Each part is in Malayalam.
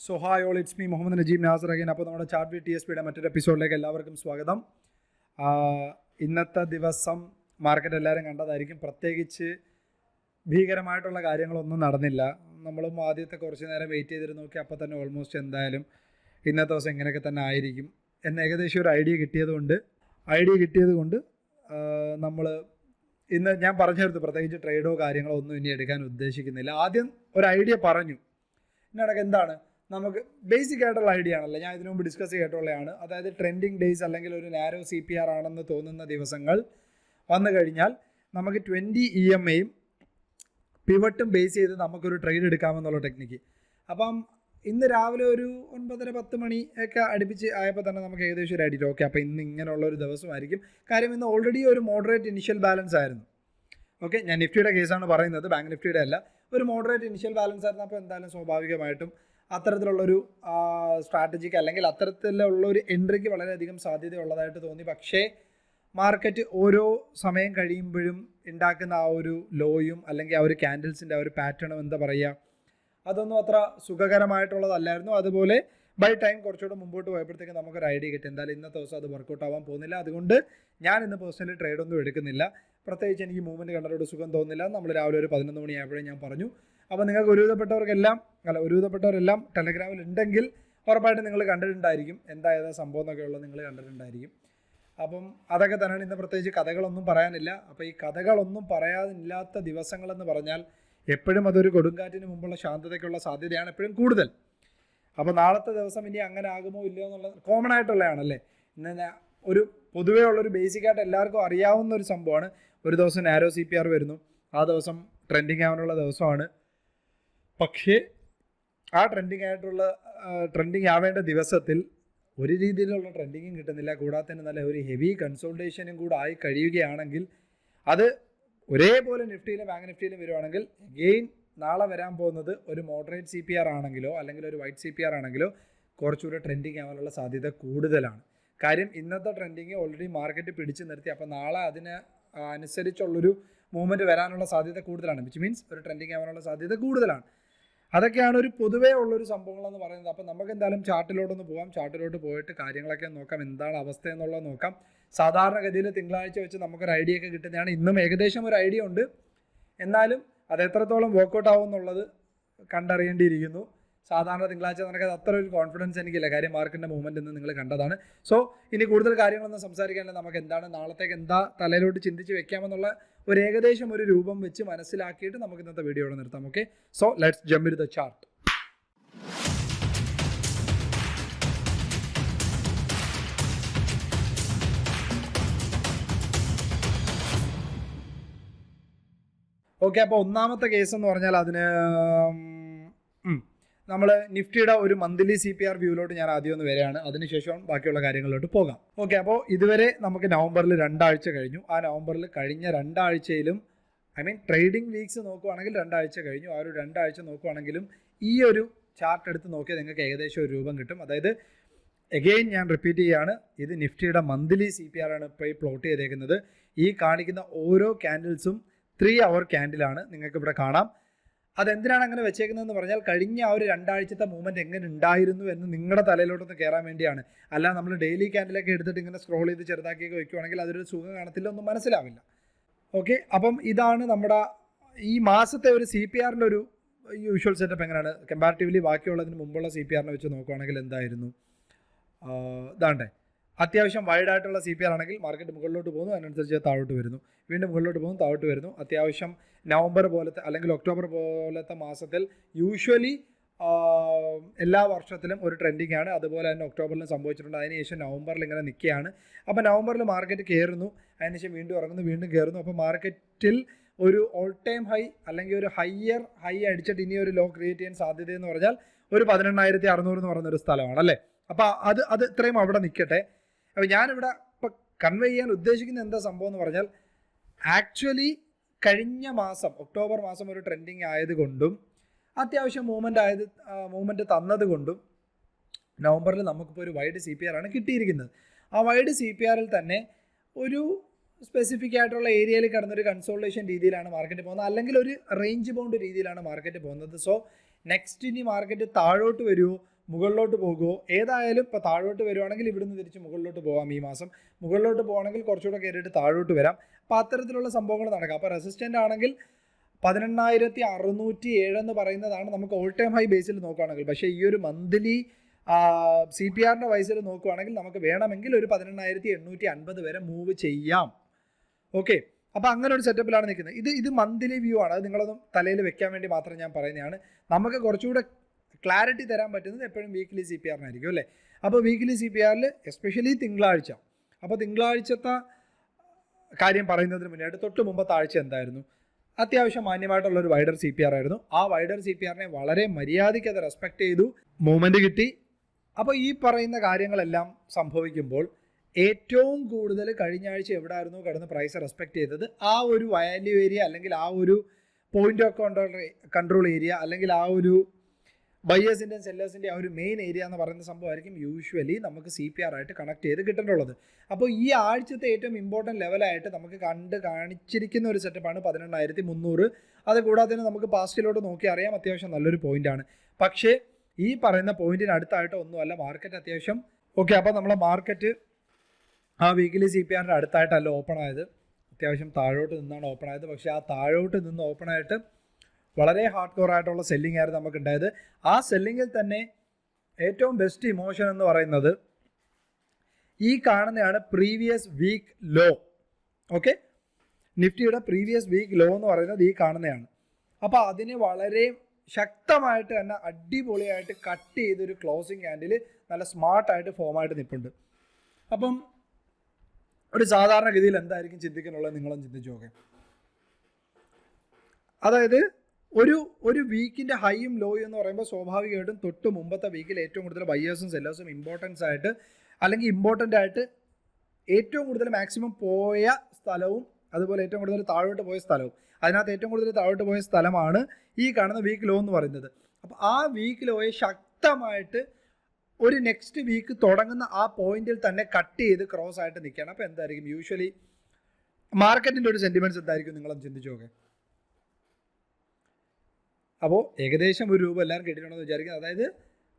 So hi all, it's me Mohammed Najib Nasser again. അപ്പോൾ നമ്മുടെ ചാർട്ട് വിത്ത് TSPയുടെ മറ്റൊരു എപ്പിസോഡിലേക്ക് എല്ലാവർക്കും സ്വാഗതം. ഇന്നത്തെ ദിവസം മാർക്കറ്റ് എല്ലാവരും കണ്ടതായിരിക്കും. പ്രത്യേകിച്ച് ഭീകരമായിട്ടുള്ള കാര്യങ്ങളൊന്നും നടന്നില്ല. നമ്മളും ആദ്യത്തെ കുറച്ച് നേരം വെയിറ്റ് ചെയ്തിട്ട് നോക്കി, അപ്പോൾ തന്നെ ഓൾമോസ്റ്റ് എന്തായാലും ഇന്നത്തെ ദിവസം ഇങ്ങനെയൊക്കെ തന്നെ ആയിരിക്കും എന്ന് ഏകദേശം ഒരു ഐഡിയ കിട്ടിയതുകൊണ്ട് നമ്മൾ ഇന്ന് ഞാൻ പറഞ്ഞെടുത്ത് പ്രത്യേകിച്ച് ട്രേഡോ കാര്യങ്ങളോ ഒന്നും ഇനി എടുക്കാൻ ഉദ്ദേശിക്കുന്നില്ല. ആദ്യം ഒരു ഐഡിയ പറഞ്ഞു. ഇതിനിടയ്ക്ക് എന്താണ് നമുക്ക് ബേസിക് ആയിട്ടുള്ള ഐഡിയ ആണല്ലോ, ഞാൻ ഇതിനു മുമ്പ് ഡിസ്കസ് ചെയ്തിട്ടുള്ളതാണ്. അതായത് ട്രെൻഡിങ് ഡേയ്സ് അല്ലെങ്കിൽ ഒരു നാരോ CPR ആണെന്ന് തോന്നുന്ന ദിവസങ്ങൾ വന്നു കഴിഞ്ഞാൽ നമുക്ക് 20 EMAയും പിവട്ടും ബേസ് ചെയ്ത് നമുക്കൊരു ട്രേഡ് എടുക്കാമെന്നുള്ള ടെക്നിക്ക്. അപ്പം ഇന്ന് രാവിലെ ഒരു 9:30-10 മണി ഒക്കെ അടുപ്പിച്ച് ആയപ്പോൾ തന്നെ നമുക്ക് ഏകദേശം ഒരു ഐഡിയ ഓക്കെ, അപ്പോൾ ഇന്ന് ഇങ്ങനെയുള്ള ഒരു ദിവസമായിരിക്കും. കാര്യം ഇന്ന് ഓൾറെഡി ഒരു മോഡറേറ്റ് ഇനിഷ്യൽ ബാലൻസ് ആയിരുന്നു. ഓക്കെ, ഞാൻ നിഫ്റ്റിയുടെ കേസാണ് പറയുന്നത്, ബാങ്ക് നിഫ്റ്റിയുടെ അല്ല. ഒരു മോഡറേറ്റ് ഇനിഷ്യൽ ബാലൻസ് ആയിരുന്നു. അപ്പോൾ എന്തായാലും സ്വാഭാവികമായിട്ടും അത്തരത്തിലുള്ളൊരു സ്ട്രാറ്റജിക്ക് അല്ലെങ്കിൽ അത്തരത്തിലുള്ള ഒരു എൻട്രിക്ക് വളരെയധികം സാധ്യതയുള്ളതായിട്ട് തോന്നി. പക്ഷേ മാർക്കറ്റ് ഓരോ സമയം കഴിയുമ്പോഴും ഉണ്ടാക്കുന്ന ആ ഒരു ലോയും അല്ലെങ്കിൽ ആ ഒരു ക്യാൻഡിൽസിൻ്റെ ആ ഒരു പാറ്റേണും എന്താ പറയുക, അതൊന്നും അത്ര സുഖകരമായിട്ടുള്ളതല്ലായിരുന്നു. അതുപോലെ ബൈ ടൈം കുറച്ചുകൂടെ മുമ്പോട്ട് പോയപ്പോഴത്തേക്ക് നമുക്കൊരു ഐഡിയ കിട്ടി, എന്തായാലും ഇന്നത്തെ ദിവസം അത് വർക്കൗട്ട് ആവാൻ പോകുന്നില്ല. അതുകൊണ്ട് ഞാൻ ഇന്ന് പേഴ്സണലി ട്രേഡൊന്നും എടുക്കുന്നില്ല. പ്രത്യേകിച്ച് എനിക്ക് മൂവ്മെൻറ്റ് കണ്ടൊരു സുഖം തോന്നുന്നില്ല. നമ്മൾ രാവിലെ ഒരു 11 മണിയായപ്പോഴേ ഞാൻ പറഞ്ഞു. അപ്പോൾ നിങ്ങൾക്ക് ഒരുവിധപ്പെട്ടവരെല്ലാം ടെലഗ്രാമിൽ ഉണ്ടെങ്കിൽ ഉറപ്പായിട്ട് നിങ്ങൾ കണ്ടിട്ടുണ്ടായിരിക്കും, എന്തായത് സംഭവം എന്നൊക്കെ ഉള്ളത് നിങ്ങൾ കണ്ടിട്ടുണ്ടായിരിക്കും. അപ്പം അതൊക്കെ തന്നെയാണ്. ഇന്ന് പ്രത്യേകിച്ച് കഥകളൊന്നും പറയാനില്ല. അപ്പോൾ ഈ കഥകളൊന്നും പറയാനില്ലാത്ത ദിവസങ്ങളെന്ന് പറഞ്ഞാൽ എപ്പോഴും അതൊരു കൊടുങ്കാറ്റിന് മുമ്പുള്ള ശാന്തതയ്ക്കുള്ള സാധ്യതയാണ് എപ്പോഴും കൂടുതൽ. അപ്പോൾ നാളത്തെ ദിവസം ഇനി അങ്ങനെ ആകുമോ ഇല്ലയോ എന്നുള്ളത് കോമൺ ആയിട്ടുള്ളതാണല്ലേ. ഇന്ന് ഒരു പൊതുവേ ഉള്ളൊരു ബേസിക്കായിട്ട് എല്ലാവർക്കും അറിയാവുന്ന ഒരു സംഭവമാണ്. ഒരു ദിവസം നാരോ CPR വരുന്നു, ആ ദിവസം ട്രെൻഡിങ് ആവാനുള്ള ദിവസമാണ്. പക്ഷേ ആ ട്രെൻഡിങ് ആവേണ്ട ദിവസത്തിൽ ഒരു രീതിയിലുള്ള ട്രെൻഡിങ്ങും കിട്ടുന്നില്ല. കൂടാതെ തന്നെ നല്ല ഒരു ഹെവി കൺസോൾട്ടേഷനും കൂടെ ആയി കഴിയുകയാണെങ്കിൽ അത് ഒരേപോലെ നിഫ്റ്റിയിലും ബാങ്ക് നിഫ്റ്റിയിലും വരുവാണെങ്കിൽ അഗെയിൻ നാളെ വരാൻ പോകുന്നത് ഒരു മോഡറേറ്റ് CPR ആണെങ്കിലോ അല്ലെങ്കിൽ ഒരു വൈറ്റ് CPR ആണെങ്കിലോ കുറച്ചുകൂടെ ട്രെൻഡിങ് ആവാനുള്ള സാധ്യത കൂടുതലാണ്. കാര്യം ഇന്നത്തെ ട്രെൻഡിങ് ഓൾറെഡി മാർക്കറ്റ് പിടിച്ചു നിർത്തി. അപ്പോൾ നാളെ അതിന് അനുസരിച്ചുള്ളൊരു മൂവ്മെൻറ്റ് വരാനുള്ള സാധ്യത കൂടുതലാണ്. വിച്ച് മീൻസ് ഒരു ട്രെൻഡിങ് ആവാനുള്ള സാധ്യത കൂടുതലാണ്. അതൊക്കെയാണ് ഒരു പൊതുവേ ഉള്ളൊരു സംഭവങ്ങളെന്ന് പറയുന്നത്. അപ്പോൾ നമുക്ക് എന്തായാലും ചാർട്ടിലോട്ടൊന്ന് പോകാം. ചാർട്ടിലോട്ട് പോയിട്ട് കാര്യങ്ങളൊക്കെ നോക്കാം, എന്താണ് അവസ്ഥ എന്നുള്ളത് നോക്കാം. സാധാരണഗതിയിൽ തിങ്കളാഴ്ച വെച്ച് നമുക്കൊരു ഐഡിയ ഒക്കെ കിട്ടുന്നതാണ്. ഇന്നും ഏകദേശം ഒരു ഐഡിയ ഉണ്ട്, എന്നാലും അത് എത്രത്തോളം വർക്കൗട്ട് ആവും എന്നുള്ളത് കണ്ടറിയേണ്ടിയിരിക്കുന്നു. സാധാരണ തിങ്കളാഴ്ച നടക്കാതെ അത്ര ഒരു കോൺഫിഡൻസ് എനിക്കില്ല. കാര്യം മാർക്കറ്റിൻ്റെ മൂവ്മെൻറ്റ് ഇന്ന് നിങ്ങൾ കണ്ടതാണ്. സോ ഇനി കൂടുതൽ കാര്യങ്ങളൊന്നും സംസാരിക്കാനില്ല. നമുക്ക് എന്താണ് നാളത്തേക്ക് എന്താ തലയിലോട്ട് ചിന്തിച്ച് വെക്കാമെന്നുള്ള ഒരു ഏകദേശം ഒരു രൂപം വെച്ച് മനസ്സിലാക്കിയിട്ട് നമുക്ക് ഇന്നത്തെ വീഡിയോ ഇവിടെ നിർത്താം. Okay, so let's jump into the chart. Okay, അപ്പോൾ ഒന്നാമത്തെ കേസ് എന്ന് പറഞ്ഞാൽ അതിന് നമ്മൾ നിഫ്റ്റിയുടെ ഒരു മന്ത്ലി CPR വ്യൂവിലോട്ട് ഞാൻ ആദ്യം ഒന്ന് വരികയാണ്. അതിനുശേഷം ബാക്കിയുള്ള കാര്യങ്ങളിലോട്ട് പോകാം. ഓക്കെ, അപ്പോൾ ഇതുവരെ നമുക്ക് നവംബറിൽ 2 ആഴ്ച കഴിഞ്ഞു. ആ നവംബറിൽ കഴിഞ്ഞ 2 ആഴ്ചയിലും ട്രേഡിംഗ് വീക്സ് നോക്കുവാണെങ്കിൽ 2 ആഴ്ച കഴിഞ്ഞു. ആ ഒരു 2 ആഴ്ച നോക്കുവാണെങ്കിലും ഈ ഒരു ചാർട്ട് എടുത്ത് നോക്കിയാൽ നിങ്ങൾക്ക് ഏകദേശം ഒരു രൂപം കിട്ടും. അതായത് എഗെയിൻ ഞാൻ റിപ്പീറ്റ് ചെയ്യുകയാണ്, ഇത് നിഫ്റ്റിയുടെ മന്ത്ലി CPR ആണ് ഇപ്പോൾ ഈ പ്ലോട്ട് ചെയ്തേക്കുന്നത്. ഈ കാണിക്കുന്ന ഓരോ ക്യാൻഡിൽസും 3 hour ക്യാൻഡിലാണ്, നിങ്ങൾക്ക് ഇവിടെ കാണാം. അതെന്തിനാണ് അങ്ങനെ വെച്ചേക്കുന്നതെന്ന് പറഞ്ഞാൽ കഴിഞ്ഞ ആ ഒരു 2 ആഴ്ചത്തെ മൂവ്മെൻറ്റ് എങ്ങനെ ഉണ്ടായിരുന്നു എന്ന് നിങ്ങളുടെ തലയിലോട്ടൊന്ന് കയറാൻ വേണ്ടിയാണ്. അല്ല നമ്മൾ ഡെയിലി ക്യാൻഡിലൊക്കെ എടുത്തിട്ട് ഇങ്ങനെ സ്ക്രോൾ ചെയ്ത് ചെറുതാക്കിയൊക്കെ വെക്കുവാണെങ്കിൽ അതൊരു സുഖം കാണത്തില്ല, ഒന്നും മനസ്സിലാവില്ല. ഓക്കെ, അപ്പം ഇതാണ് നമ്മുടെ ഈ മാസത്തെ ഒരു CPRൻ്റെ ഒരു യൂഷ്വൽ സെറ്റപ്പ്. എങ്ങനെയാണ് കമ്പാരിറ്റീവ്ലി ബാക്കിയുള്ളതിന് മുമ്പുള്ള CPRനെ വെച്ച് നോക്കുവാണെങ്കിൽ എന്തായിരുന്നു, ഇതാണ്ടേ അത്യാവശ്യം വൈഡായിട്ടുള്ള CPR ആണെങ്കിൽ മാർക്കറ്റ് മുകളിലോട്ട് പോകുന്നു, അതിനനുസരിച്ച് താഴോട്ട് വരുന്നു, വീണ്ടും മുകളിലോട്ട് പോകുന്നു, താഴോട്ട് വരുന്നു. അത്യാവശ്യം നവംബർ പോലത്തെ അല്ലെങ്കിൽ ഒക്ടോബർ പോലത്തെ മാസത്തിൽ യൂഷ്വലി എല്ലാ വർഷത്തിലും ഒരു ട്രെൻഡിങ് ആണ്. അതുപോലെ തന്നെ ഒക്ടോബറിലും സംഭവിച്ചിട്ടുണ്ട്. അതിനുശേഷം നവംബറിൽ ഇങ്ങനെ നിൽക്കുകയാണ്. അപ്പോൾ നവംബറിൽ മാർക്കറ്റ് കയറുന്നു, അതിനുശേഷം വീണ്ടും ഇറങ്ങുന്നു, വീണ്ടും കയറുന്നു. അപ്പോൾ മാർക്കറ്റിൽ ഒരു ഓൾ ടൈം ഹൈ അല്ലെങ്കിൽ ഒരു ഹൈ അടിച്ചിട്ട് ഇനി ഒരു ലോ ക്രിയേറ്റ് ചെയ്യാൻ സാധ്യതയെന്ന് പറഞ്ഞാൽ ഒരു 18,600 എന്ന് പറയുന്നൊരു സ്ഥലമാണ് അല്ലേ. അപ്പോൾ അത് ഇത്രയും അവിടെ നിൽക്കട്ടെ. അപ്പോൾ ഞാനിവിടെ ഇപ്പോൾ കൺവേ ചെയ്യാൻ ഉദ്ദേശിക്കുന്ന എന്താ സംഭവം എന്ന് പറഞ്ഞാൽ, കഴിഞ്ഞ മാസം ഒക്ടോബർ മാസം ഒരു ട്രെൻഡിങ് ആയതുകൊണ്ടും അത്യാവശ്യം മൂവ്മെൻറ്റ് തന്നതുകൊണ്ടും നവംബറിൽ നമുക്കിപ്പോൾ ഒരു വൈഡ് CPR ആണ് കിട്ടിയിരിക്കുന്നത്. ആ വൈഡ് CPRൽ തന്നെ ഒരു സ്പെസിഫിക് ആയിട്ടുള്ള ഏരിയയിൽ കിടന്നൊരു കൺസോൾട്ടേഷൻ രീതിയിലാണ് മാർക്കറ്റ് പോകുന്നത്, അല്ലെങ്കിൽ ഒരു റേഞ്ച് ബൗണ്ട് രീതിയിലാണ് മാർക്കറ്റ് പോകുന്നത്. സോ നെക്സ്റ്റ് ഇനി മാർക്കറ്റ് താഴോട്ട് വരുമോ മുകളിലോട്ട് പോകുമോ? ഏതായാലും ഇപ്പോൾ താഴോട്ട് വരുവാണെങ്കിൽ ഇവിടുന്ന് തിരിച്ച് മുകളിലോട്ട് പോകാം. ഈ മാസം മുകളിലോട്ട് പോകുകയാണെങ്കിൽ കുറച്ചുകൂടെ കയറിയിട്ട് താഴോട്ട് വരാം. അപ്പോൾ അത്തരത്തിലുള്ള സംഭവങ്ങൾ നടക്കാം. അപ്പോൾ റെസിസ്റ്റൻ്റ് ആണെങ്കിൽ 18,607 എന്ന് പറയുന്നതാണ് നമുക്ക് ഓൾ ടൈം ഹൈ ബേസിൽ നോക്കുകയാണെങ്കിൽ. പക്ഷേ ഈ ഒരു മന്ത്ലി CPRൻ്റെ വൈസിൽ നോക്കുകയാണെങ്കിൽ നമുക്ക് വേണമെങ്കിൽ ഒരു 18,850 വരെ മൂവ് ചെയ്യാം. ഓക്കെ, അപ്പോൾ അങ്ങനെ ഒരു സെറ്റപ്പിലാണ് നിൽക്കുന്നത്. ഇത് മന്ത്ലി വ്യൂ ആണ്. അത് നിങ്ങളൊന്നും തലയിൽ വെക്കാൻ വേണ്ടി മാത്രം ഞാൻ പറയുന്നതാണ്. നമുക്ക് കുറച്ചുകൂടെ ക്ലാരിറ്റി തരാൻ പറ്റുന്നത് എപ്പോഴും വീക്ക്ലി CPRനായിരിക്കും അല്ലേ. അപ്പോൾ വീക്ക്ലി CPRൽ എസ്പെഷ്യലി തിങ്കളാഴ്ച, അപ്പോൾ തിങ്കളാഴ്ചത്തെ കാര്യം പറയുന്നതിന് മുന്നേയായിട്ട് തൊട്ട് മുമ്പത്തെ ആഴ്ച എന്തായിരുന്നു? അത്യാവശ്യം മാന്യമായിട്ടുള്ളൊരു വൈഡർ CPR ആയിരുന്നു. ആ വൈഡർ CPRനെ വളരെ മര്യാദയ്ക്ക് അത് റെസ്പെക്റ്റ് ചെയ്തു, മൂവ്മെൻറ്റ് കിട്ടി. അപ്പോൾ ഈ പറയുന്ന കാര്യങ്ങളെല്ലാം സംഭവിക്കുമ്പോൾ ഏറ്റവും കൂടുതൽ കഴിഞ്ഞ ആഴ്ച എവിടെയായിരുന്നു കിടന്ന് പ്രൈസ് റെസ്പെക്റ്റ് ചെയ്തത്? ആ ഒരു വാല്യൂ ഏരിയ, അല്ലെങ്കിൽ ആ ഒരു പോയിന്റ് ഓഫ് കൺട്രോൾ ഏരിയ, അല്ലെങ്കിൽ ആ ഒരു ബയേഴ്സിൻ്റെയും സെല്ലേഴ്സിൻ്റെ ആ ഒരു മെയിൻ ഏരിയ എന്ന് പറയുന്ന സംഭവമായിരിക്കും യൂഷ്വലി നമുക്ക് CPR ആയിട്ട് കണക്ട് ചെയ്ത് കിട്ടേണ്ടുള്ളത്. അപ്പോൾ ഈ ആഴ്ചത്തെ ഏറ്റവും ഇമ്പോർട്ടൻറ്റ് ലെവലായിട്ട് നമുക്ക് കാണിച്ചിരിക്കുന്ന ഒരു സെറ്റപ്പാണ് 18,300. അത് കൂടാതെ തന്നെ നമുക്ക് പാസ്റ്റിലോട്ട് നോക്കി അറിയാം അത്യാവശ്യം നല്ലൊരു പോയിൻ്റാണ്. പക്ഷേ ഈ പറയുന്ന പോയിന്റിന് അടുത്തായിട്ട് ഒന്നുമല്ല മാർക്കറ്റ് അത്യാവശ്യം. ഓക്കെ, അപ്പോൾ നമ്മളെ മാർക്കറ്റ് ആ വീക്കിലി CPRൻ്റെ അടുത്തായിട്ടല്ല ഓപ്പൺ ആയത്, അത്യാവശ്യം താഴോട്ട് നിന്നാണ് ഓപ്പൺ ആയത്. പക്ഷേ ആ താഴോട്ട് നിന്ന് ഓപ്പൺ ആയിട്ട് വളരെ ഹാർഡ് കോർ ആയിട്ടുള്ള സെല്ലിംഗ് ആയിരുന്നു നമുക്ക് ഉണ്ടായത്. ആ സെല്ലിങ്ങിൽ തന്നെ ഏറ്റവും ബെസ്റ്റ് ഇമോഷൻ എന്ന് പറയുന്നത് ഈ കാണുന്നതാണ് പ്രീവിയസ് വീക്ക് ലോ. ഓക്കെ, നിഫ്റ്റിയുടെ പ്രീവിയസ് വീക്ക് ലോ എന്ന് പറയുന്നത് ഈ കാണുന്നതാണ്. അപ്പോൾ അതിന് വളരെ ശക്തമായിട്ട് തന്നെ അടിപൊളിയായിട്ട് കട്ട് ചെയ്തൊരു ക്ലോസിങ് ക്യാൻഡിൽ നല്ല സ്മാർട്ടായിട്ട് ഫോമായിട്ട് നിൽപ്പുണ്ട്. അപ്പം ഒരു സാധാരണഗതിയിൽ എന്തായിരിക്കും ചിന്തിക്കാനുള്ളത് നിങ്ങളും ചിന്തിച്ചു നോക്കാം. അതായത് ഒരു വീക്കിൻ്റെ ഹൈയും ലോയും എന്ന് പറയുമ്പോൾ സ്വാഭാവികമായിട്ടും തൊട്ട് മുമ്പത്തെ വീക്കിൽ ഏറ്റവും കൂടുതൽ ബയേഴ്സും സെല്ലേഴ്സും ഇമ്പോർട്ടൻസ് ആയിട്ട്, അല്ലെങ്കിൽ ഇമ്പോർട്ടൻ്റ് ആയിട്ട് ഏറ്റവും കൂടുതൽ മാക്സിമം പോയ സ്ഥലവും അതുപോലെ ഏറ്റവും കൂടുതൽ താഴോട്ട് പോയ സ്ഥലവും, അതിനകത്ത് ഏറ്റവും കൂടുതൽ താഴോട്ട് പോയ സ്ഥലമാണ് ഈ കാണുന്ന വീക്ക് ലോ എന്ന് പറയുന്നത്. അപ്പോൾ ആ വീക്ക് ലോയെ ശക്തമായിട്ട് ഒരു നെക്സ്റ്റ് വീക്ക് തുടങ്ങുന്ന ആ പോയിന്റിൽ തന്നെ കട്ട് ചെയ്ത് ക്രോസ് ആയിട്ട് നിൽക്കുകയാണ്. അപ്പോൾ എന്തായിരിക്കും യൂഷ്വലി മാർക്കറ്റിൻ്റെ ഒരു സെൻറ്റിമെൻറ്റ്സ് എന്തായിരിക്കും നിങ്ങളൊന്ന് ചിന്തിച്ചു നോക്കെ. അപ്പോൾ ഏകദേശം ഒരു രൂപ എല്ലാവരും കേട്ടിട്ടുണ്ടെന്ന് വിചാരിക്കുന്നത്. അതായത്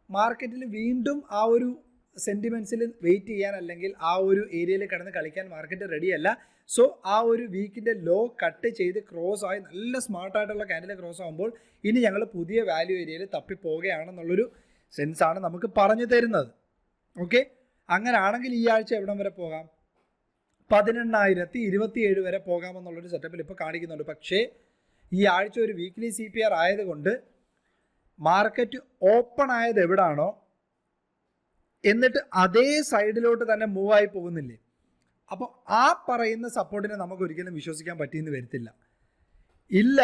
മാർക്കറ്റിൽ വീണ്ടും ആ ഒരു സെൻറ്റിമെൻറ്റ്സിൽ വെയിറ്റ് ചെയ്യാൻ, അല്ലെങ്കിൽ ആ ഒരു ഏരിയയിൽ കിടന്ന് കളിക്കാൻ മാർക്കറ്റ് റെഡിയല്ല. സോ ആ ഒരു വീക്കിൻ്റെ ലോ കട്ട് ചെയ്ത് ക്രോസ് ആയി നല്ല സ്മാർട്ടായിട്ടുള്ള ക്യാൻഡിൽ ക്രോസ് ആകുമ്പോൾ ഇനി ഞങ്ങൾ പുതിയ വാല്യൂ ഏരിയയിൽ തപ്പിപ്പോവുകയാണെന്നുള്ളൊരു സെൻസാണ് നമുക്ക് പറഞ്ഞു തരുന്നത്. ഓക്കെ, അങ്ങനെ ആണെങ്കിൽ ഈ ആഴ്ച എവിടം വരെ പോകാം? 18,027 വരെ പോകാമെന്നുള്ളൊരു സെറ്റപ്പിൽ ഇപ്പോൾ കാണിക്കുന്നുണ്ട്. പക്ഷേ ഈ ആഴ്ച ഒരു വീക്ക്ലി CPR ആയതുകൊണ്ട് മാർക്കറ്റ് ഓപ്പൺ ആയത് എവിടാണോ എന്നിട്ട് അതേ സൈഡിലോട്ട് തന്നെ മൂവായി പോകുന്നില്ലേ. അപ്പോൾ ആ പറയുന്ന സപ്പോർട്ടിനെ നമുക്ക് ഒരിക്കലും വിശ്വസിക്കാൻ പറ്റിയെന്ന് വരത്തില്ല. ഇല്ല,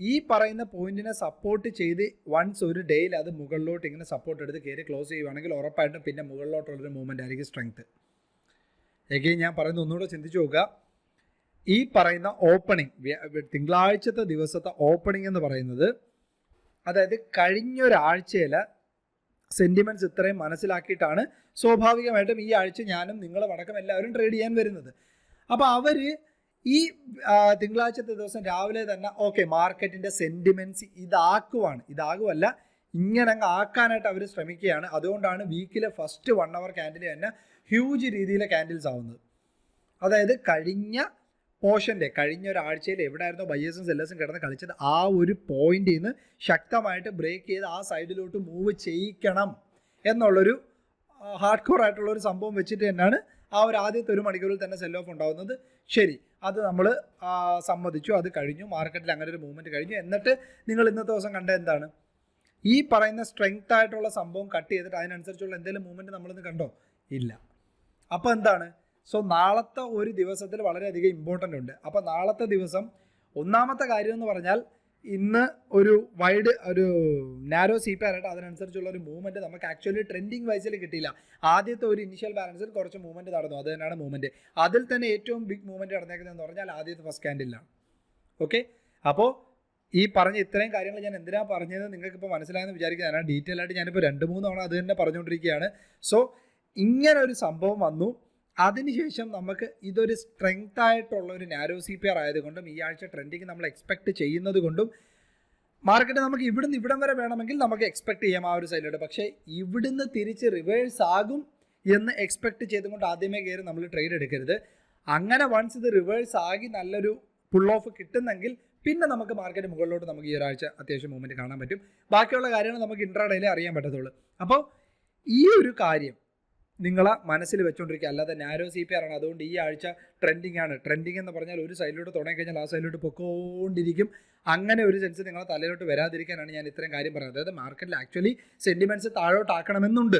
ഈ പറയുന്ന പോയിന്റിനെ സപ്പോർട്ട് ചെയ്ത് വൺസ് ഒരു ഡേയിൽ അത് മുകളിലോട്ട് ഇങ്ങനെ സപ്പോർട്ട് എടുത്ത് കയറി ക്ലോസ് ചെയ്യുവാണെങ്കിൽ ഉറപ്പായിട്ടും പിന്നെ മുകളിലോട്ടുള്ളൊരു മൂവ്മെൻ്റ് ആയിരിക്കും സ്ട്രെങ്ത്. എഗെയിൻ ഞാൻ പറയുന്നത് ഒന്നുകൂടെ ചിന്തിച്ച് നോക്കുക. ഈ പറയുന്ന ഓപ്പണിംഗ്, തിങ്കളാഴ്ചത്തെ ദിവസത്തെ ഓപ്പണിംഗ് എന്ന് പറയുന്നത്, അതായത് കഴിഞ്ഞൊരാഴ്ചയിലെ സെൻറ്റിമെൻറ്റ്സ് ഇത്രയും മനസ്സിലാക്കിയിട്ടാണ് സ്വാഭാവികമായിട്ടും ഈ ആഴ്ച ഞാനും നിങ്ങളും അടക്കം എല്ലാവരും ട്രേഡ് ചെയ്യാൻ വരുന്നത്. അപ്പോൾ അവർ ഈ തിങ്കളാഴ്ചത്തെ ദിവസം രാവിലെ തന്നെ ഓക്കെ മാർക്കറ്റിൻ്റെ സെൻറ്റിമെൻറ്റ്സ് ഇതാകുമല്ല ഇങ്ങനെ അങ്ങ് ആക്കാനായിട്ട് അവർ ശ്രമിക്കുകയാണ്. അതുകൊണ്ടാണ് വീക്കിലെ ഫസ്റ്റ് 1 hour ക്യാൻഡിൽ തന്നെ ഹ്യൂജ് രീതിയിലെ ക്യാൻഡിൽസ് ആവുന്നത്. അതായത് കഴിഞ്ഞ ഒരാഴ്ചയിൽ എവിടെയായിരുന്നോ ബയേഴ്സും സെല്ലേഴ്സും കിടന്ന് കളിച്ചത് ആ ഒരു പോയിന്റിൽ നിന്ന് ശക്തമായിട്ട് ബ്രേക്ക് ചെയ്ത് ആ സൈഡിലോട്ട് മൂവ് ചെയ്യിക്കണം എന്നുള്ളൊരു ഹാർഡ് കോർ ആയിട്ടുള്ളൊരു സംഭവം വെച്ചിട്ട് തന്നെയാണ് ആ ഒരു ആദ്യത്തെ 1 മണിക്കൂറിൽ തന്നെ സെൽ ഓഫ് ഉണ്ടാകുന്നത്. ശരി, അത് നമ്മൾ സമ്മതിച്ചു, അത് കഴിഞ്ഞു, മാർക്കറ്റിൽ അങ്ങനെ ഒരു മൂവ്മെൻറ്റ് കഴിഞ്ഞു. എന്നിട്ട് നിങ്ങൾ ഇന്നത്തെ ദിവസം കണ്ട എന്താണ്? ഈ പറയുന്ന സ്ട്രെങ്ത് ആയിട്ടുള്ള സംഭവം കട്ട് ചെയ്തിട്ട് അതിനനുസരിച്ചുള്ള എന്തെങ്കിലും മൂവ്മെൻറ്റ് നമ്മളിന്ന് കണ്ടോ? ഇല്ല. അപ്പോൾ എന്താണ്? സോ നാളത്തെ ഒരു ദിവസത്തിൽ വളരെയധികം ഇമ്പോർട്ടൻ്റ് ഉണ്ട്. അപ്പോൾ നാളത്തെ ദിവസം ഒന്നാമത്തെ കാര്യം എന്ന് പറഞ്ഞാൽ ഇന്ന് ഒരു നാരോ CPR ആയിട്ട് അതിനനുസരിച്ചുള്ള ഒരു മൂവ്മെൻറ്റ് നമുക്ക് ആക്ച്വലി ട്രെൻഡിങ് വൈസിൽ കിട്ടിയില്ല. ആദ്യത്തെ ഒരു ഇനിഷ്യൽ ബാലൻസിൽ കുറച്ച് മൂവ്മെൻറ്റ് നടന്നു, അത് തന്നെയാണ് മൂവ്മെൻറ്റ്. അതിൽ തന്നെ ഏറ്റവും ബിഗ് മൂവ്മെൻറ്റ് നടന്നേക്കുന്നതെന്ന് പറഞ്ഞാൽ ആദ്യത്തെ ഫസ്റ്റ് ക്യാൻഡിലാണ്. ഓക്കെ, അപ്പോൾ ഈ പറഞ്ഞ ഇത്രയും കാര്യങ്ങൾ ഞാൻ എന്തിനാണ് പറഞ്ഞത് നിങ്ങൾക്കിപ്പോൾ മനസ്സിലായെന്ന് വിചാരിക്കുന്നതാണ്. ഡീറ്റെയിൽ ആയിട്ട് ഞാനിപ്പോൾ 2-3 തവണ അത് തന്നെ പറഞ്ഞുകൊണ്ടിരിക്കുകയാണ്. സോ ഇങ്ങനെ ഒരു സംഭവം വന്നു. അതിനുശേഷം നമുക്ക് ഇതൊരു സ്ട്രെങ്ത് ആയിട്ടുള്ള ഒരു നാരോ CPR ആയതുകൊണ്ടും ഈ ആഴ്ച ട്രെൻഡിങ് നമ്മൾ എക്സ്പെക്റ്റ് ചെയ്യുന്നത് കൊണ്ടും മാർക്കറ്റ് നമുക്ക് ഇവിടുന്ന് ഇവിടം വരെ വേണമെങ്കിൽ നമുക്ക് എക്സ്പെക്ട് ചെയ്യാം ആ ഒരു സൈഡിലോട്ട്. പക്ഷേ ഇവിടുന്ന് തിരിച്ച് റിവേഴ്സ് ആകും എന്ന് എക്സ്പെക്ട് ചെയ്തുകൊണ്ട് ആദ്യമേ കയറി നമ്മൾ ട്രേഡ് എടുക്കരുത്. അങ്ങനെ വൺസ് ഇത് റിവേഴ്സ് ആകി നല്ലൊരു പുൾ ഓഫ് കിട്ടുന്നെങ്കിൽ പിന്നെ നമുക്ക് മാർക്കറ്റ് മുകളിലോട്ട് നമുക്ക് ഈ ഒരാഴ്ച അത്യാവശ്യം മൂവ്മെൻറ്റ് കാണാൻ പറ്റും. ബാക്കിയുള്ള കാര്യങ്ങൾ നമുക്ക് ഇൻട്രാഡേയിൽ അറിയാൻ പറ്റത്തുള്ളൂ. അപ്പോൾ ഈ ഒരു കാര്യം നിങ്ങളെ മനസ്സിൽ വെച്ചുകൊണ്ടിരിക്കുക. അല്ലാതെ നാരോ CPR ആണ്, അതുകൊണ്ട് ഈ ആഴ്ച ട്രെൻഡിങ് ആണ്. ട്രെൻഡിങ് എന്ന് പറഞ്ഞാൽ ഒരു സൈഡിലോട്ട് തുടങ്ങിക്കഴിഞ്ഞാൽ ആ സൈഡിലോട്ട് പൊക്കോണ്ടിരിക്കും. അങ്ങനെ ഒരു സെൻസ് നിങ്ങളെ തലയിലോട്ട് വരാതിരിക്കാനാണ് ഞാൻ ഇത്രയും കാര്യം പറയുന്നത്. അതായത് മാർക്കറ്റിൽ ആക്ച്വലി സെൻറ്റിമെൻറ്റ്സ് താഴോട്ടാക്കണമെന്നുണ്ട്.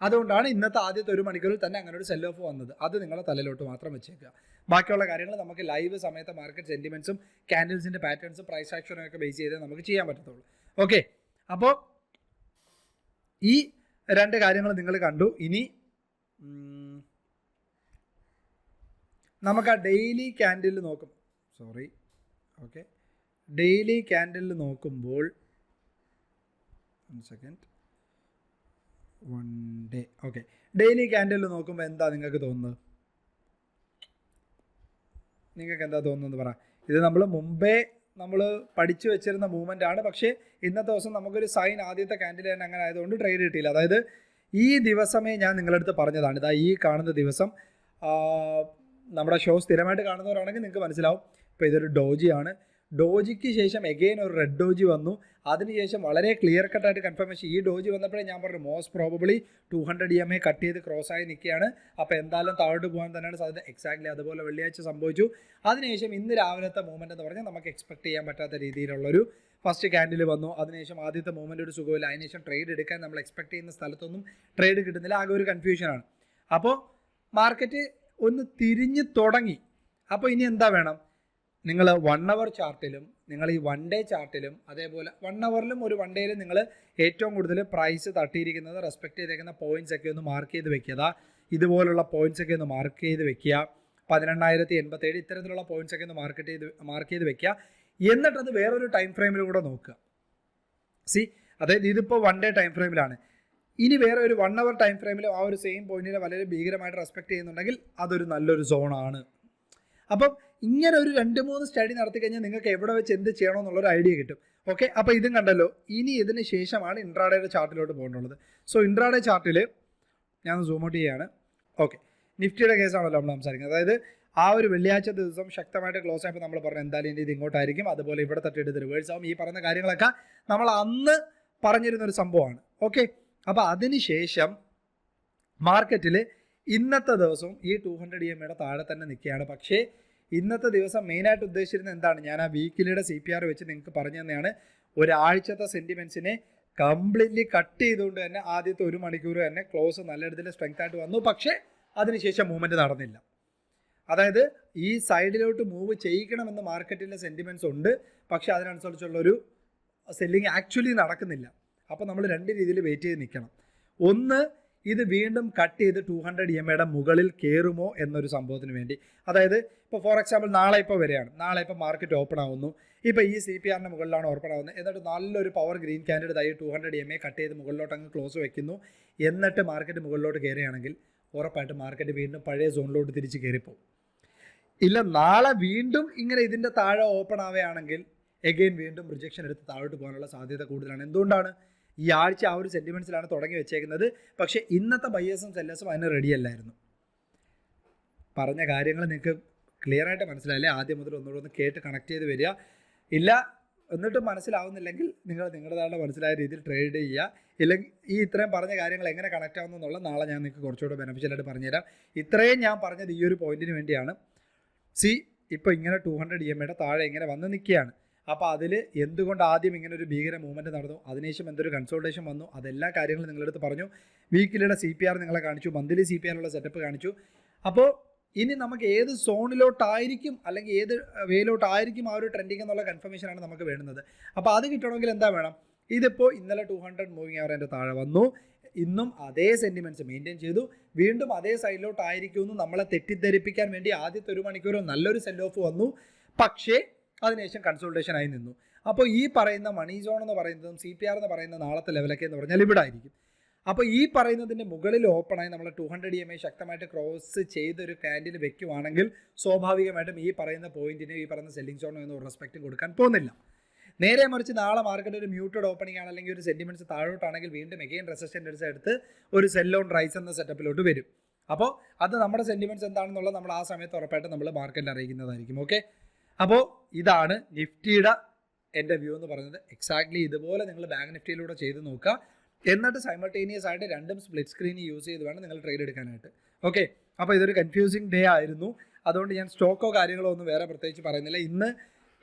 അതുകൊണ്ടാണ് ഇന്നത്തെ ആദ്യത്തെ ഒരു മണിക്കൂറിൽ തന്നെ അങ്ങനെ ഒരു സെൽ ഓഫ് വന്നത്. അത് നിങ്ങളെ തലയിലോട്ട് മാത്രം വെച്ചേക്കുക. ബാക്കിയുള്ള കാര്യങ്ങൾ നമുക്ക് ലൈവ് സമയത്ത് മാർക്കറ്റ് സെൻറ്റിമെൻറ്റ്സും ക്യാൻഡിൽസിൻ്റെ പാറ്റേൺസും പ്രൈസ് ആക്ഷനും ഒക്കെ ബേസ് ചെയ്തേ നമുക്ക് ചെയ്യാൻ പറ്റത്തുള്ളൂ. ഓക്കെ, അപ്പോൾ ഈ രണ്ട് കാര്യങ്ങൾ നിങ്ങൾ കണ്ടു. ഇനി നമുക്ക് ആ ഡെയിലി ക്യാൻഡിൽ നോക്കും. ഡെയിലി ക്യാൻഡിൽ നോക്കുമ്പോൾ 1 second, 1 day. Okay, daily candle നോക്കുമ്പോൾ എന്താ നിങ്ങൾക്ക് തോന്നുന്നത്? നിങ്ങൾക്ക് എന്താ തോന്നുന്നത് പറ. ഇത് നമ്മൾ മുമ്പേ പഠിച്ചു വെച്ചിരുന്ന മൂവ്മെൻ്റ് ആണ്. പക്ഷേ ഇന്നത്തെ ദിവസം നമുക്കൊരു സൈൻ ആദ്യത്തെ ക്യാൻഡിൽ തന്നെ അങ്ങനെ ആയതുകൊണ്ട് ട്രേഡ് കിട്ടിയില്ല. അതായത് ഈ ദിവസമേ ഞാൻ നിങ്ങളുടെ അടുത്ത് പറഞ്ഞതാണ്. ഇതാ ഈ കാണുന്ന ദിവസം നമ്മുടെ ഷോ സ്ഥിരമായിട്ട് കാണുന്നവരാണെങ്കിൽ നിങ്ങൾക്ക് മനസ്സിലാവും. ഇപ്പോൾ ഇതൊരു ഡോജിയാണ്. ഡോജിക്ക് ശേഷം എഗെയിൻ ഒരു റെഡ് ഡോജി വന്നു. അതിനുശേഷം വളരെ ക്ലിയർ കട്ടായിട്ട് കൺഫർമേഷൻ. ഈ ഡോജി വന്നപ്പോഴേ ഞാൻ പറഞ്ഞു മോസ്റ്റ് പ്രോബബ്ലി 200 EMA കട്ട് ചെയ്ത് ക്രോസ് ആയി നിൽക്കുകയാണ്. അപ്പോൾ എന്തായാലും താഴോട്ട് പോകാൻ തന്നെയാണ് സാധ്യത. എക്സാക്ട്ലി അതുപോലെ വെള്ളിയാഴ്ച സംഭവിച്ചു. അതിനുശേഷം ഇന്ന് രാവിലത്തെ മൂവ്മെൻറ്റ് എന്ന് പറഞ്ഞാൽ നമുക്ക് എക്സ്പെക്ട് ചെയ്യാൻ പറ്റാത്ത രീതിയിലുള്ളൊരു ഫസ്റ്റ് ക്യാൻഡിൽ വന്നു. അതിനുശേഷം ആദ്യത്തെ മൂവ്മെൻറ്റ് ഒരു സുഖമില്ല. അതിനുശേഷം ട്രേഡ് എടുക്കാൻ നമ്മൾ എക്സ്പെക്ട് ചെയ്യുന്ന സ്ഥലത്തൊന്നും ട്രേഡ് കിട്ടുന്നില്ല. ആകെ ഒരു കൺഫ്യൂഷനാണ്. അപ്പോൾ മാർക്കറ്റ് ഒന്ന് തിരിഞ്ഞ് തുടങ്ങി. അപ്പോൾ ഇനി എന്താ വേണം? നിങ്ങൾ 1 hour ചാർട്ടിലും നിങ്ങൾ ഈ 1 day ചാർട്ടിലും അതേപോലെ 1 hourലും ഒരു 1 dayയിലും നിങ്ങൾ ഏറ്റവും കൂടുതൽ പ്രൈസ് തട്ടിയിരിക്കുന്നത് റെസ്പെക്ട് ചെയ്തേക്കുന്ന പോയിന്റ്സ് ഒക്കെ ഒന്ന് മാർക്ക് ചെയ്ത് വെക്കുക. ഇതുപോലുള്ള പോയിന്റ്സ് ഒക്കെ ഒന്ന് മാർക്ക് ചെയ്ത് വെക്കുക. 12087 ഇത്തരത്തിലുള്ള പോയിന്റ്സ് ഒക്കെ ഒന്ന് മാർക്ക് ചെയ്ത് വെക്കുക. എന്നിട്ടത് വേറൊരു ടൈം ഫ്രെയിമിൽ കൂടെ നോക്കുക. അതായത് ഇതിപ്പോൾ 1 day ടൈം ഫ്രെയിമിലാണ്. ഇനി വേറെ ഒരു 1 hour ടൈം ഫ്രെയിമിൽ ആ ഒരു സെയിം പോയിന്റിനെ വളരെ ഭീകരമായിട്ട് റെസ്പെക്ട് ചെയ്യുന്നുണ്ടെങ്കിൽ അതൊരു നല്ലൊരു സോണാണ്. അപ്പം ഇങ്ങനെ ഒരു 2-3 സ്റ്റഡി നടത്തി കഴിഞ്ഞാൽ നിങ്ങൾക്ക് എവിടെ വെച്ച് എന്ത് ചെയ്യണമെന്നുള്ളൊരു ഐഡിയ കിട്ടും. ഓക്കെ, അപ്പോൾ ഇതും കണ്ടല്ലോ. ഇനി ഇതിന് ശേഷമാണ് ഇൻട്രാഡേയുടെ ചാർട്ടിലോട്ട് പോകേണ്ടുള്ളത്. സോ ഇൻട്രാഡേ ചാർട്ടിൽ ഞാൻ സൂം ഔട്ട് ചെയ്യുകയാണ്. ഓക്കെ, നിഫ്റ്റിയുടെ കേസാണല്ലോ നമ്മൾ സംസാരിക്കുന്നത്. അതായത് ആ ഒരു വെള്ളിയാഴ്ച ദിവസം ശക്തമായിട്ട് ക്ലോസ് ആയപ്പോൾ നമ്മൾ പറഞ്ഞു എന്തായാലും ഇത് ഇങ്ങോട്ടായിരിക്കും, അതുപോലെ ഇവിടെ തട്ടിയിട്ട് റിവേഴ്സ് ആവും. ഈ പറഞ്ഞ കാര്യങ്ങളൊക്കെ നമ്മൾ അന്ന് പറഞ്ഞിരുന്നൊരു സംഭവമാണ്. ഓക്കെ, അപ്പോൾ അതിന് ശേഷം മാർക്കറ്റിൽ ഇന്നത്തെ ദിവസം ഈ 200 EMA താഴെ തന്നെ നിൽക്കുകയാണ്. പക്ഷേ ഇന്നത്തെ ദിവസം മെയിനായിട്ട് ഉദ്ദേശിച്ചിരുന്നത് എന്താണ്? ഞാൻ ആ വീക്കിലിയുടെ CPR വെച്ച് നിങ്ങൾക്ക് പറഞ്ഞു തന്നെയാണ്. ഒരാഴ്ചത്തെ സെൻറ്റിമെൻറ്റ്സിനെ കംപ്ലീറ്റ്ലി കട്ട് ചെയ്തുകൊണ്ട് തന്നെ ആദ്യത്തെ 1 മണിക്കൂർ തന്നെ ക്ലോസ് നല്ല രീതിയിൽ സ്ട്രെങ്ത് ആയിട്ട് വന്നു. പക്ഷേ അതിനുശേഷം മൂവ്മെൻറ്റ് നടന്നില്ല. അതായത് ഈ സൈഡിലോട്ട് മൂവ് ചെയ്യിക്കണമെന്ന് മാർക്കറ്റിൻ്റെ സെൻറ്റിമെൻറ്റ്സ് ഉണ്ട്. പക്ഷേ അതിനനുസരിച്ചുള്ളൊരു സെല്ലിങ് ആക്ച്വലി നടക്കുന്നില്ല. അപ്പോൾ നമ്മൾ 2 രീതിയിൽ വെയിറ്റ് ചെയ്ത് നിൽക്കണം. ഒന്ന്, ഇത് വീണ്ടും കട്ട് ചെയ്ത് 200 EMA മുകളിൽ കയറുമോ എന്നൊരു സംഭവത്തിന് വേണ്ടി. അതായത് ഇപ്പോൾ ഫോർ എക്സാമ്പിൾ നാളെ ഇപ്പോൾ വരികയാണ്. നാളെ ഇപ്പോൾ മാർക്കറ്റ് ഓപ്പൺ ആവുന്നു. ഇപ്പോൾ ഈ CPRൻ്റെ മുകളിലാണ് ഓപ്പൺ ആവുന്നത്. എന്നിട്ട് നല്ലൊരു പവർ ഗ്രീൻ ക്യാൻഡിൽ ആയി 200 EMA കട്ട് ചെയ്ത് മുകളിലോട്ട് അങ്ങ് ക്ലോസ് വെക്കുന്നു. എന്നിട്ട് മാർക്കറ്റ് മുകളിലോട്ട് കയറുകയാണെങ്കിൽ ഉറപ്പായിട്ട് മാർക്കറ്റ് വീണ്ടും പഴയ സോണിലോട്ട് തിരിച്ച് കയറിപ്പോകും. ഇല്ല, നാളെ വീണ്ടും ഇങ്ങനെ ഇതിൻ്റെ താഴെ ഓപ്പൺ ആവുകയാണെങ്കിൽ എഗെയിൻ വീണ്ടും റിജക്ഷൻ എടുത്ത് താഴോട്ട് പോകാനുള്ള സാധ്യത കൂടുതലാണ്. എന്തുകൊണ്ടാണ്? ഈ ആഴ്ച ആ ഒരു സെൻറ്റിമെൻറ്റ്സിലാണ് തുടങ്ങി വെച്ചേക്കുന്നത്. പക്ഷേ ഇന്നത്തെ ബയേഴ്സും സെല്ലേഴ്സും അതിന് റെഡി അല്ലായിരുന്നു. പറഞ്ഞ കാര്യങ്ങൾ നിങ്ങൾക്ക് ക്ലിയർ ആയിട്ട് മനസ്സിലായില്ലേ? ആദ്യം മുതൽ ഒന്നുകൂടെ കേട്ട് കണക്ട് ചെയ്ത് വരിക. ഇല്ല എന്നിട്ടും മനസ്സിലാവുന്നില്ലെങ്കിൽ നിങ്ങൾ നിങ്ങളുടേതായ മനസ്സിലായ രീതിയിൽ ട്രേഡ് ചെയ്യുക. ഇല്ലെങ്കിൽ ഈ ഇത്രയും പറഞ്ഞ കാര്യങ്ങൾ എങ്ങനെ കണക്ട് ആവുന്നു എന്നുള്ള നാളെ ഞാൻ നിങ്ങൾക്ക് കുറച്ചുകൂടെ ബെനിഫിഷ്യലായിട്ട് പറഞ്ഞുതരാം. ഇത്രയും ഞാൻ പറഞ്ഞത് ഈ ഒരു പോയിന്റിന് വേണ്ടിയാണ്. ഇപ്പോൾ ഇങ്ങനെ 200 EMA താഴെ ഇങ്ങനെ വന്ന് നിൽക്കുകയാണ്. അപ്പോൾ അതിൽ എന്തുകൊണ്ട് ആദ്യം ഇങ്ങനെ ഒരു ഭീകര മൂവ്മെൻറ്റ് നടന്നു, അതിനുശേഷം എന്തൊരു കൺസോൾട്ടേഷൻ വന്നു, അതെല്ലാ കാര്യങ്ങളും നിങ്ങളെടുത്ത് പറഞ്ഞു. വീക്കിലിയുടെ CPR നിങ്ങളെ കാണിച്ചു, മന്ത്ലി CPR ഉള്ള സെറ്റപ്പ് കാണിച്ചു. അപ്പോൾ ഇനി നമുക്ക് ഏത് സോണിലോട്ടായിരിക്കും അല്ലെങ്കിൽ ഏത് വേയിലോട്ടായിരിക്കും ആ ഒരു ട്രെൻഡിങ് എന്നുള്ള കൺഫർമേഷനാണ് നമുക്ക് വേണ്ടുന്നത്. അപ്പോൾ അത് കിട്ടണമെങ്കിൽ എന്താ വേണം? ഇതിപ്പോൾ ഇന്നലെ 200 മൂവിങ് അവറിൻ്റെ താഴെ വന്നു. ഇന്നും അതേ സെൻറ്റിമെൻറ്റ്സ് മെയിൻറ്റെയിൻ ചെയ്തു. വീണ്ടും അതേ സൈഡിലോട്ടായിരിക്കുമെന്ന് നമ്മളെ തെറ്റിദ്ധരിപ്പിക്കാൻ വേണ്ടി ആദ്യത്തെ 1 മണിക്കൂർ നല്ലൊരു സെൽ ഓഫ് വന്നു. പക്ഷേ അതിനുശേഷം കൺസൾട്ടേഷൻ ആയി നിന്നു. അപ്പോൾ ഈ പറയുന്ന മണി സോൺ എന്ന് പറയുന്നതും CPR എന്ന് പറയുന്ന നാളത്തെ ലെവലൊക്കെ എന്ന് പറഞ്ഞാൽ ഇവിടെ ആയിരിക്കും. അപ്പോൾ ഈ പറയുന്നതിൻ്റെ മുകളിൽ ഓപ്പണായി നമ്മൾ 200 EMA ശക്തമായിട്ട് ക്രോസ് ചെയ്തൊരു ക്യാൻഡിൽ വെക്കുവാണെങ്കിൽ സ്വാഭാവികമായിട്ടും ഈ പറയുന്ന പോയിന്റിന് ഈ പറയുന്ന സെല്ലിംഗ് സോണിന് ഒന്നും റെസ്പെക്റ്റും കൊടുക്കാൻ പോകുന്നില്ല. നേരെ മറിച്ച് നാളെ മാർക്കറ്റ് ഒരു മ്യൂട്ടഡ് ഓപ്പണിംഗ് ആണ്, അല്ലെങ്കിൽ ഒരു സെന്റിമെന്റ്സ് താഴോട്ടാണെങ്കിൽ വീണ്ടും എഗെയിൻ റെസിസ്റ്റൻസ് എടുത്ത് ഒരു സെൽ ഓൺ റൈസ് എന്ന സെറ്റപ്പിലോട്ട് വരും. അപ്പോൾ അത് നമ്മുടെ സെന്റിമെന്റ്സ് എന്താണെന്നുള്ളത് നമ്മൾ ആ സമയത്ത് ഉറപ്പായിട്ട് നമ്മൾ മാർക്കറ്റിൽ അറിയിക്കുന്നതായിരിക്കും. ഓക്കെ, അപ്പോൾ ഇതാണ് നിഫ്റ്റിയുടെ എൻ്റെ വ്യൂ എന്ന് പറയുന്നത്. എക്സാക്ട്ലി ഇതുപോലെ നിങ്ങൾ ബാങ്ക് നിഫ്റ്റിയിലൂടെ ചെയ്ത് നോക്കുക. എന്നിട്ട് സൈമൾട്ടേനിയസ് ആയിട്ട് രണ്ടും സ്പ്ലിറ്റ് സ്ക്രീൻ യൂസ് ചെയ്ത് വേണം നിങ്ങൾ ട്രേഡ് എടുക്കാനായിട്ട്. ഓക്കെ, അപ്പോൾ ഇതൊരു കൺഫ്യൂസിങ് ഡേ ആയിരുന്നു. അതുകൊണ്ട് ഞാൻ സ്റ്റോക്കോ കാര്യങ്ങളോ ഒന്നും വേറെ പ്രത്യേകിച്ച് പറയുന്നില്ല. ഇന്ന്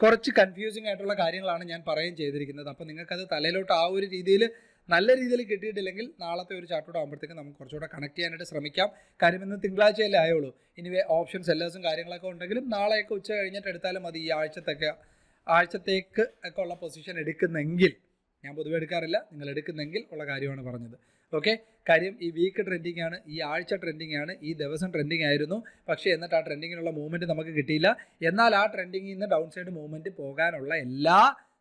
കുറച്ച് കൺഫ്യൂസിങ് ആയിട്ടുള്ള കാര്യങ്ങളാണ് ഞാൻ പറയുകയും ചെയ്തിരിക്കുന്നത്. അപ്പോൾ നിങ്ങൾക്കത് തലയിലോട്ട് ആ ഒരു രീതിയിൽ നല്ല രീതിയിൽ കിട്ടിയിട്ടില്ലെങ്കിൽ നാളത്തെ ഒരു ചാർട്ടോട് ആകുമ്പോഴത്തേക്ക് നമുക്ക് കുറച്ചുകൂടെ കണക്ട് ചെയ്യാനായിട്ട് ശ്രമിക്കാം. കാര്യം ഇന്ന് തിങ്കളാഴ്ചയല്ലേ ആയുള്ളൂ. ഇനി ഓപ്ഷൻ സെല്ലേഴ്സും കാര്യങ്ങളൊക്കെ ഉണ്ടെങ്കിലും നാളെയൊക്കെ ഉച്ച കഴിഞ്ഞിട്ട് എടുത്താലും മതി. ഈ ആഴ്ചത്തേക്ക് ഒക്കെ ഉള്ള പൊസിഷൻ എടുക്കുന്നെങ്കിൽ, ഞാൻ പൊതുവെ എടുക്കാറില്ല, നിങ്ങൾ എടുക്കുന്നെങ്കിൽ ഉള്ള കാര്യമാണ് പറഞ്ഞത്. ഓക്കെ, കാര്യം ഈ വീക്ക് ട്രെൻഡിങ് ആണ്, ഈ ആഴ്ച ട്രെൻഡിങ് ആണ്, ഈ ദിവസം ട്രെൻഡിങ് ആയിരുന്നു. പക്ഷേ എന്നിട്ട് ആ ട്രെൻഡിങ്ങിനുള്ള മൂവ്മെൻറ്റ് നമുക്ക് കിട്ടിയില്ല. എന്നാൽ ആ ട്രെൻഡിങ്ങിൽ നിന്ന് ഡൗൺ സൈഡ് മൂവ്മെൻറ്റ് പോകാനുള്ള എല്ലാ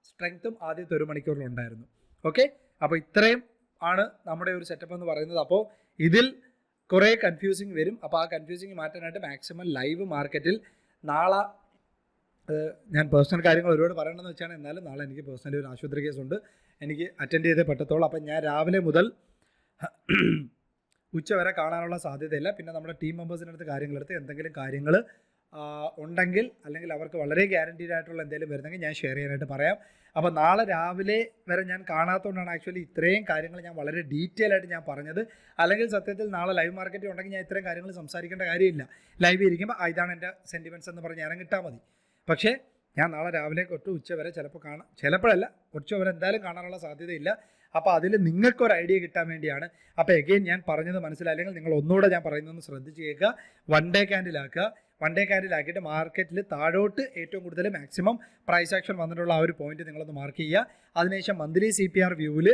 സ്ട്രെങ്ത്തും ആദ്യത്തെ ഒരു മണിക്കൂറിലുണ്ടായിരുന്നു. ഓക്കെ, അപ്പോൾ ഇത്രയും ആണ് നമ്മുടെ ഒരു സെറ്റപ്പ് എന്ന് പറയുന്നത്. അപ്പോൾ ഇതിൽ കുറേ കൺഫ്യൂസിങ് വരും. അപ്പോൾ ആ കൺഫ്യൂസിങ് മാറ്റാനായിട്ട് മാക്സിമം ലൈവ് മാർക്കറ്റിൽ നാളെ ഞാൻ പേഴ്സണൽ കാര്യങ്ങൾ ഒരുപാട് പറയണമെന്ന് വെച്ചാണ്. എന്നാലും നാളെ എനിക്ക് പേഴ്സണലി ഒരു ആശുപത്രി കേസുണ്ട്, എനിക്ക് അറ്റൻഡ് ചെയ്തേ പറ്റത്തുള്ളൂ. അപ്പം ഞാൻ രാവിലെ മുതൽ ഉച്ച വരെ കാണാനുള്ള സാധ്യതയില്ല. പിന്നെ നമ്മുടെ ടീം മെമ്പേഴ്സിൻ്റെ അടുത്ത് കാര്യങ്ങളെടുത്ത് എന്തെങ്കിലും കാര്യങ്ങൾ ഉണ്ടെങ്കിൽ, അല്ലെങ്കിൽ അവർക്ക് വളരെ ഗ്യാരണ്ടീഡ് ആയിട്ടുള്ള എന്തെങ്കിലും വരുന്നെങ്കിൽ ഞാൻ ഷെയർ ചെയ്യാനായിട്ട് പറയാം. അപ്പോൾ നാളെ രാവിലെ വരെ ഞാൻ കാണാത്തതുകൊണ്ടാണ് ആക്ച്വലി ഇത്രയും കാര്യങ്ങൾ ഞാൻ വളരെ ഡീറ്റെയിൽ ആയിട്ട് ഞാൻ പറഞ്ഞത്. അല്ലെങ്കിൽ സത്യത്തിൽ നാളെ ലൈവ് മാർക്കറ്റ് ഉണ്ടെങ്കിൽ ഞാൻ ഇത്രയും കാര്യങ്ങൾ സംസാരിക്കേണ്ട കാര്യമില്ല. ലൈവ് ഇരിക്കുമ്പോൾ ഇതാണ് എൻ്റെ സെൻറ്റിമെൻറ്റ്സ് എന്ന് പറഞ്ഞ് ഇറങ്ങിട്ടാൽ മതി. പക്ഷേ ഞാൻ നാളെ രാവിലെ തൊട്ട് ഉച്ച വരെ ചിലപ്പോഴല്ല ഉച്ച വരെ എന്തായാലും കാണാനുള്ള സാധ്യതയില്ല. അപ്പോൾ അതിൽ നിങ്ങൾക്കൊരു ഐഡിയ കിട്ടാൻ വേണ്ടിയാണ്. അപ്പോൾ എഗെയിൻ ഞാൻ പറഞ്ഞത് മനസ്സിലായില്ലെങ്കിൽ നിങ്ങൾ ഒന്നുകൂടെ ഞാൻ പറയുന്നതൊന്ന് ശ്രദ്ധിച്ച് കേൾക്കുക. വൺ ഡേ ക്യാൻഡിലാക്കുക. വൺ ഡേ ക്യാൻഡിലാക്കിയിട്ട് മാർക്കറ്റിൽ താഴോട്ട് ഏറ്റവും കൂടുതൽ മാക്സിമം പ്രൈസ് ആക്ഷൻ വന്നിട്ടുള്ള ആ ഒരു പോയിന്റ് നിങ്ങളൊന്ന് മാർക്ക് ചെയ്യുക. അതിനുശേഷം മന്ത്ലി CPR വ്യൂവിൽ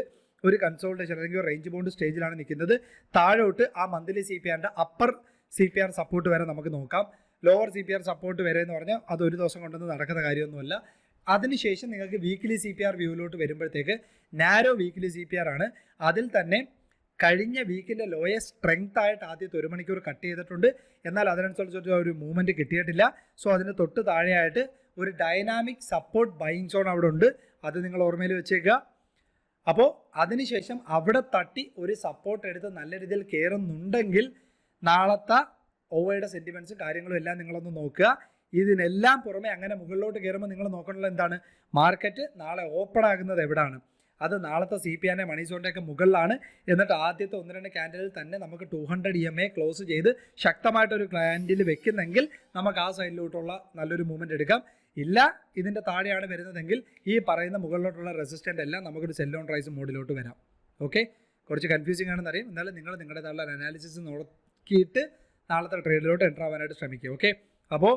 ഒരു കൺസോൾട്ടേഷൻ അല്ലെങ്കിൽ റേഞ്ച് ബൗണ്ട് സ്റ്റേജിലാണ് നിൽക്കുന്നത്. താഴോട്ട് ആ മന്ത്ലി CPRൻ്റെ അപ്പർ CPR സപ്പോർട്ട് വരെ നമുക്ക് നോക്കാം. ലോവർ CPR സപ്പോർട്ട് വരെ എന്ന് പറഞ്ഞാൽ അത് ഒരു ദിവസം കൊണ്ടൊന്നും നടക്കുന്ന കാര്യമൊന്നുമല്ല. അതിനുശേഷം നിങ്ങൾക്ക് വീക്കിലി CPR വ്യൂവിലോട്ട് വരുമ്പോഴത്തേക്ക് നാരോ വീക്കിലി CPR ആണ്. അതിൽ തന്നെ കഴിഞ്ഞ വീക്കിൻ്റെ ലോയസ്റ്റ് സ്ട്രെങ്ത് ആയിട്ട് ആദ്യത്തെ ഒരു മണിക്കൂർ കട്ട് ചെയ്തിട്ടുണ്ട്. എന്നാൽ അതിനനുസരിച്ച് ഒരു മൂവ്മെൻറ്റ് കിട്ടിയിട്ടില്ല. സോ അതിന് തൊട്ട് താഴെയായിട്ട് ഒരു ഡൈനാമിക് സപ്പോർട്ട് ബൈയിങ് സോൺ അവിടെ ഉണ്ട്. അത് നിങ്ങൾ ഓർമ്മയിൽ വെച്ചേക്കുക. അപ്പോൾ അതിനുശേഷം അവിടെ തട്ടി ഒരു സപ്പോർട്ട് എടുത്ത് നല്ല രീതിയിൽ കയറുന്നുണ്ടെങ്കിൽ നാളത്തെ ഓവയുടെ സെൻറ്റിമെൻറ്റ്സ് കാര്യങ്ങളും എല്ലാം നിങ്ങളൊന്ന് നോക്കുക. ഇതിനെല്ലാം പുറമെ അങ്ങനെ മുകളിലോട്ട് കയറുമ്പോൾ നിങ്ങൾ നോക്കണമല്ലോ എന്താണ്, മാർക്കറ്റ് നാളെ ഓപ്പൺ ആകുന്നത് എവിടെയാണ്? അത് നാളത്തെ CPR മണി സോണിൻ്റെയൊക്കെ മുകളിലാണ്. എന്നിട്ട് ആദ്യത്തെ 1-2 ക്യാൻഡിലിൽ തന്നെ നമുക്ക് 200 EMA ക്ലോസ് ചെയ്ത് ശക്തമായിട്ടൊരു ക്യാൻഡിൽ വെക്കുന്നെങ്കിൽ നമുക്ക് ആ സൈഡിലോട്ടുള്ള നല്ലൊരു മൂവ്മെൻറ്റ് എടുക്കാം. ഇല്ല ഇതിൻ്റെ താഴെയാണ് വരുന്നതെങ്കിൽ ഈ പറയുന്ന മുകളിലോട്ടുള്ള റെസിസ്റ്റൻ്റ് എല്ലാം നമുക്കൊരു സെൽ ഓൺ റൈസ് മോഡിലോട്ട് വരാം. ഓക്കെ, കുറച്ച് കൺഫ്യൂസിംഗ് ആണെന്ന് അറിയാം. എന്നാലും നിങ്ങൾ നിങ്ങളുടേതായുള്ള അനാലിസിസ് നോക്കിയിട്ട് നാളത്തെ ട്രേഡിലോട്ട് എൻ്റർ ആവാനായിട്ട് ശ്രമിക്കുക. ഓക്കെ, അപ്പോൾ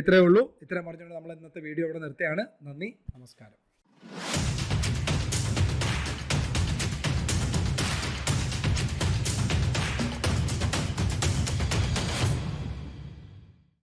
ഇത്രയേ ഉള്ളൂ. ഇത്രയും പറഞ്ഞുകൊണ്ട് നമ്മൾ ഇന്നത്തെ വീഡിയോ ഇവിടെ നിർത്തുകയാണ്. നന്ദി, നമസ്കാരം.